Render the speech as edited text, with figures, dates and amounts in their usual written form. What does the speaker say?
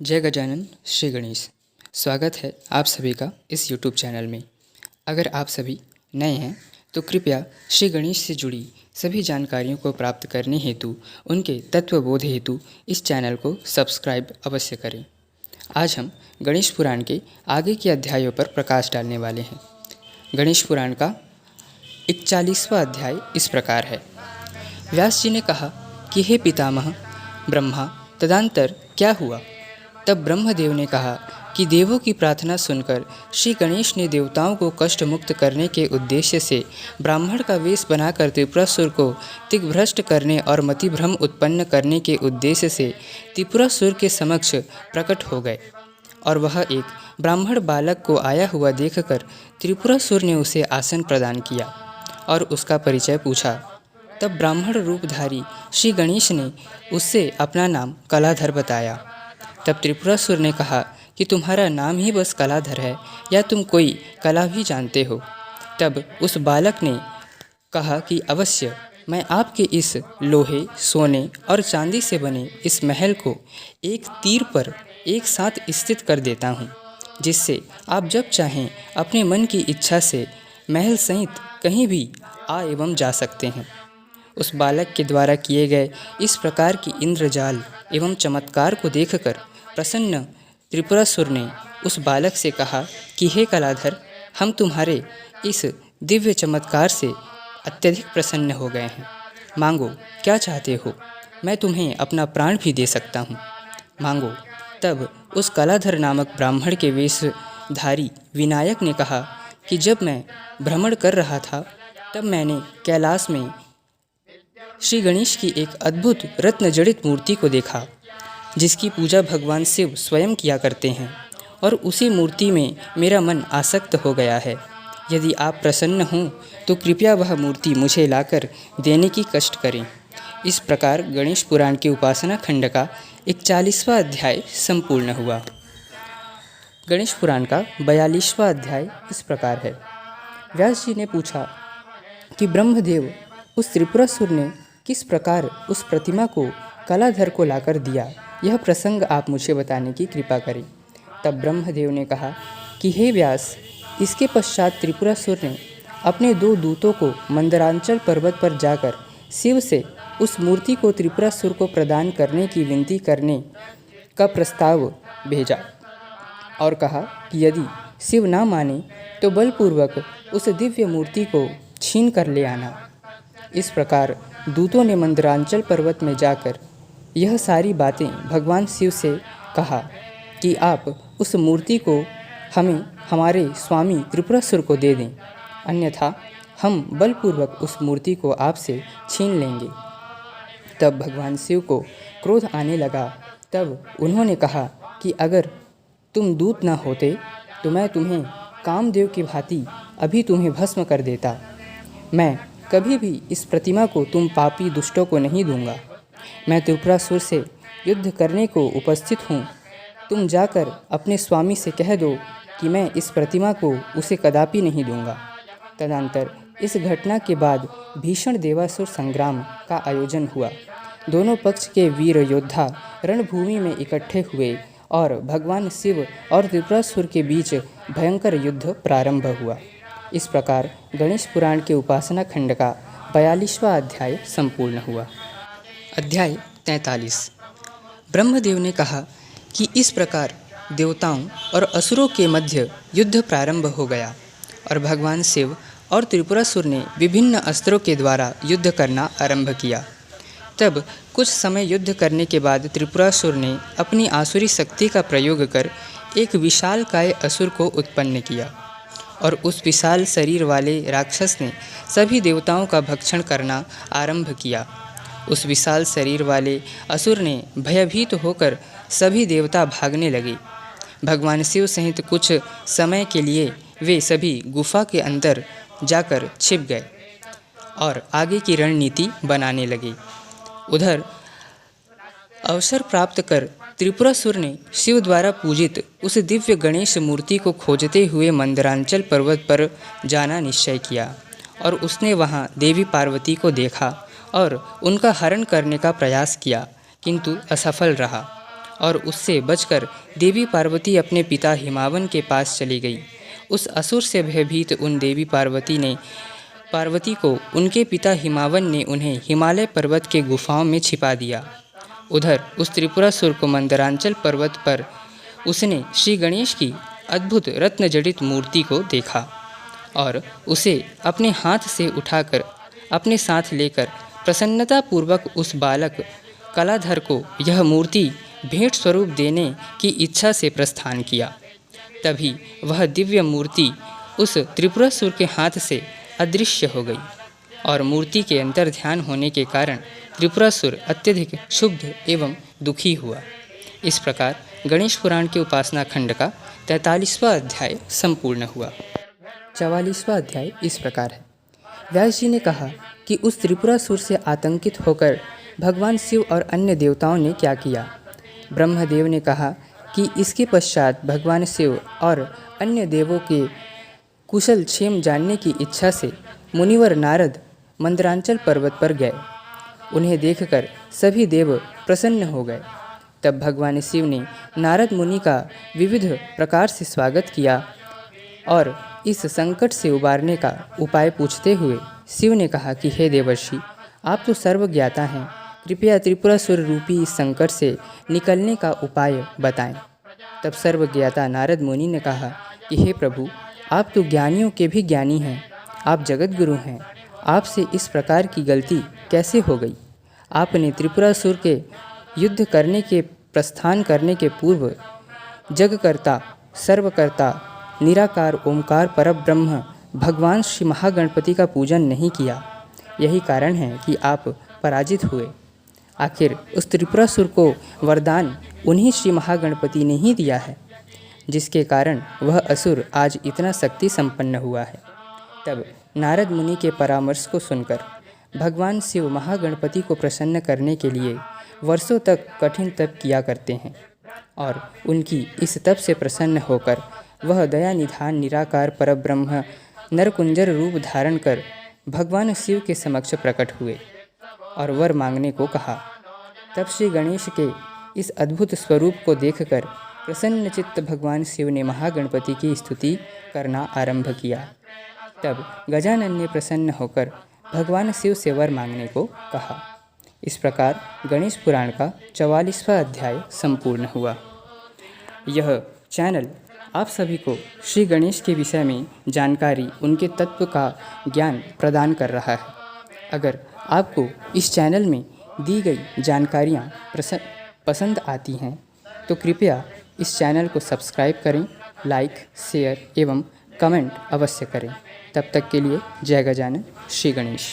जय गजानन श्री गणेश। स्वागत है आप सभी का इस YouTube चैनल में। अगर आप सभी नए हैं तो कृपया श्री गणेश से जुड़ी सभी जानकारियों को प्राप्त करने हेतु उनके तत्वबोध हेतु इस चैनल को सब्सक्राइब अवश्य करें। आज हम गणेश पुराण के आगे के अध्यायों पर प्रकाश डालने वाले हैं। गणेश पुराण का 41वां अध्याय इस प्रकार है। व्यास जी ने कहा कि हे पितामह ब्रह्मा, तदंतर क्या हुआ? तब ब्रह्मदेव ने कहा कि देवों की प्रार्थना सुनकर श्री गणेश ने देवताओं को कष्ट मुक्त करने के उद्देश्य से ब्राह्मण का वेश बनाकर त्रिपुरासुर को दिग्भ्रष्ट करने और मतिभ्रम उत्पन्न करने के उद्देश्य से त्रिपुरासुर के समक्ष प्रकट हो गए। और वह एक ब्राह्मण बालक को आया हुआ देखकर त्रिपुरासुर ने उसे आसन प्रदान किया और उसका परिचय पूछा। तब ब्राह्मण रूपधारी श्री गणेश ने उससे अपना नाम कलाधर बताया। तब त्रिपुरासुर ने कहा कि तुम्हारा नाम ही बस कलाधर है या तुम कोई कला भी जानते हो? तब उस बालक ने कहा कि अवश्य मैं आपके इस लोहे, सोने और चांदी से बने इस महल को एक तीर पर एक साथ स्थित कर देता हूँ, जिससे आप जब चाहें अपने मन की इच्छा से महल सहित कहीं भी आ एवं जा सकते हैं। उस बालक के द्वारा किए गए इस प्रकार की इंद्रजाल एवं चमत्कार को देखकर प्रसन्न त्रिपुरासुर ने उस बालक से कहा कि हे कलाधर, हम तुम्हारे इस दिव्य चमत्कार से अत्यधिक प्रसन्न हो गए हैं। मांगो, क्या चाहते हो? मैं तुम्हें अपना प्राण भी दे सकता हूँ। मांगो। तब उस कलाधर नामक ब्राह्मण के वेशधारी विनायक ने कहा कि जब मैं भ्रमण कर रहा था तब मैंने कैलाश में श्री गणेश की एक अद्भुत रत्न जड़ित मूर्ति को देखा, जिसकी पूजा भगवान शिव स्वयं किया करते हैं, और उसी मूर्ति में मेरा मन आसक्त हो गया है। यदि आप प्रसन्न हों तो कृपया वह मूर्ति मुझे लाकर देने की कष्ट करें। इस प्रकार गणेश पुराण के उपासना खंड का 41वां अध्याय संपूर्ण हुआ। गणेश पुराण का 42वां अध्याय इस प्रकार है। व्यास जी ने पूछा कि ब्रह्मदेव, उस त्रिपुरासुर ने किस प्रकार उस प्रतिमा को कलाधर को लाकर दिया, यह प्रसंग आप मुझे बताने की कृपा करें। तब ब्रह्मदेव ने कहा कि हे व्यास, इसके पश्चात त्रिपुरासुर ने अपने 2 दूतों को मंदरांचल पर्वत पर जाकर शिव से उस मूर्ति को त्रिपुरासुर को प्रदान करने की विनती करने का प्रस्ताव भेजा और कहा कि यदि शिव ना माने तो बलपूर्वक उस दिव्य मूर्ति को छीन कर ले आना। इस प्रकार दूतों ने मंदरांचल पर्वत में जाकर यह सारी बातें भगवान शिव से कहा कि आप उस मूर्ति को हमें हमारे स्वामी त्रिपुरासुर को दे दें, अन्यथा हम बलपूर्वक उस मूर्ति को आपसे छीन लेंगे। तब भगवान शिव को क्रोध आने लगा। तब उन्होंने कहा कि अगर तुम दूत न होते तो मैं तुम्हें कामदेव की भांति अभी तुम्हें भस्म कर देता। मैं कभी भी इस प्रतिमा को तुम पापी दुष्टों को नहीं दूंगा। मैं त्रिपुरासुर से युद्ध करने को उपस्थित हूँ। तुम जाकर अपने स्वामी से कह दो कि मैं इस प्रतिमा को उसे कदापि नहीं दूंगा। तदंतर इस घटना के बाद भीषण देवासुर संग्राम का आयोजन हुआ। दोनों पक्ष के वीर योद्धा रणभूमि में इकट्ठे हुए और भगवान शिव और त्रिपुरासुर के बीच भयंकर युद्ध प्रारंभ हुआ। इस प्रकार गणेश पुराण के उपासना खंड का 42वां अध्याय संपूर्ण हुआ। अध्याय 43। ब्रह्मदेव ने कहा कि इस प्रकार देवताओं और असुरों के मध्य युद्ध प्रारंभ हो गया और भगवान शिव और त्रिपुरासुर ने विभिन्न अस्त्रों के द्वारा युद्ध करना आरंभ किया। तब कुछ समय युद्ध करने के बाद त्रिपुरासुर ने अपनी आसुरी शक्ति का प्रयोग कर एक विशालकाय असुर को उत्पन्न किया और उस विशाल शरीर वाले राक्षस ने सभी देवताओं का भक्षण करना आरंभ किया। उस विशाल शरीर वाले असुर ने भयभीत होकर सभी देवता भागने लगे। भगवान शिव सहित कुछ समय के लिए वे सभी गुफा के अंदर जाकर छिप गए और आगे की रणनीति बनाने लगे। उधर अवसर प्राप्त कर त्रिपुरासुर ने शिव द्वारा पूजित उस दिव्य गणेश मूर्ति को खोजते हुए मंदरांचल पर्वत पर जाना निश्चय किया और उसने वहां देवी पार्वती को देखा और उनका हरण करने का प्रयास किया, किंतु असफल रहा। और उससे बचकर देवी पार्वती अपने पिता हिमावन के पास चली गई। उस असुर से भयभीत उन देवी पार्वती को उनके पिता हिमावन ने उन्हें हिमालय पर्वत के गुफाओं में छिपा दिया। उधर उस त्रिपुरासुर को मंदरांचल पर्वत पर उसने श्री गणेश की अद्भुत रत्न जड़ित मूर्ति को देखा और उसे अपने हाथ से उठाकर अपने साथ लेकर प्रसन्नतापूर्वक उस बालक कलाधर को यह मूर्ति भेंट स्वरूप देने की इच्छा से प्रस्थान किया। तभी वह दिव्य मूर्ति उस त्रिपुरासुर के हाथ से अदृश्य हो गई और मूर्ति के अंतर ध्यान होने के कारण त्रिपुरासुर अत्यधिक क्षुब्ध एवं दुखी हुआ। इस प्रकार गणेश पुराण के उपासना खंड का 43वां अध्याय संपूर्ण हुआ। 44वां अध्याय इस प्रकार है। व्यास जी ने कहा कि उस त्रिपुरासुर से आतंकित होकर भगवान शिव और अन्य देवताओं ने क्या किया। ब्रह्मदेव ने कहा कि इसके पश्चात भगवान शिव और अन्य देवों के कुशल क्षेम जानने की इच्छा से मुनिवर नारद मंदरांचल पर्वत पर गए। उन्हें देखकर सभी देव प्रसन्न हो गए। तब भगवान शिव ने नारद मुनि का विविध प्रकार से स्वागत किया और इस संकट से उबारने का उपाय पूछते हुए शिव ने कहा कि हे देवर्षि, आप तो सर्वज्ञाता हैं, कृपया त्रिपुरासुर रूपी इस संकट से निकलने का उपाय बताएं। तब सर्वज्ञाता नारद मुनि ने कहा कि हे प्रभु, आप तो ज्ञानियों के भी ज्ञानी हैं, आप जगत गुरु हैं, आपसे इस प्रकार की गलती कैसे हो गई। आपने त्रिपुरासुर के युद्ध करने के प्रस्थान करने के पूर्व जगकर्ता, सर्वकर्ता, निराकार ओंकार परब्रह्म भगवान श्री महागणपति का पूजन नहीं किया। यही कारण है कि आप पराजित हुए। आखिर उस त्रिपुरासुर को वरदान उन्हीं श्री महागणपति ने ही दिया है, जिसके कारण वह असुर आज इतना शक्ति संपन्न हुआ है। तब नारद मुनि के परामर्श को सुनकर भगवान शिव महागणपति को प्रसन्न करने के लिए वर्षों तक कठिन तप किया करते हैं और उनकी इस तप से प्रसन्न होकर वह दया निधान निराकार परब्रह्म नरकुंजर रूप धारण कर भगवान शिव के समक्ष प्रकट हुए और वर मांगने को कहा। तब श्री गणेश के इस अद्भुत स्वरूप को देखकर प्रसन्नचित्त भगवान शिव ने महागणपति की स्तुति करना आरंभ किया। तब गजानन ने प्रसन्न होकर भगवान शिव से वर मांगने को कहा। इस प्रकार गणेश पुराण का 44वां अध्याय संपूर्ण हुआ। यह चैनल आप सभी को श्री गणेश के विषय में जानकारी, उनके तत्व का ज्ञान प्रदान कर रहा है। अगर आपको इस चैनल में दी गई जानकारियाँ पसंद आती हैं तो कृपया इस चैनल को सब्सक्राइब करें, लाइक, शेयर एवं कमेंट अवश्य करें। तब तक के लिए जय गजानन, श्री गणेश।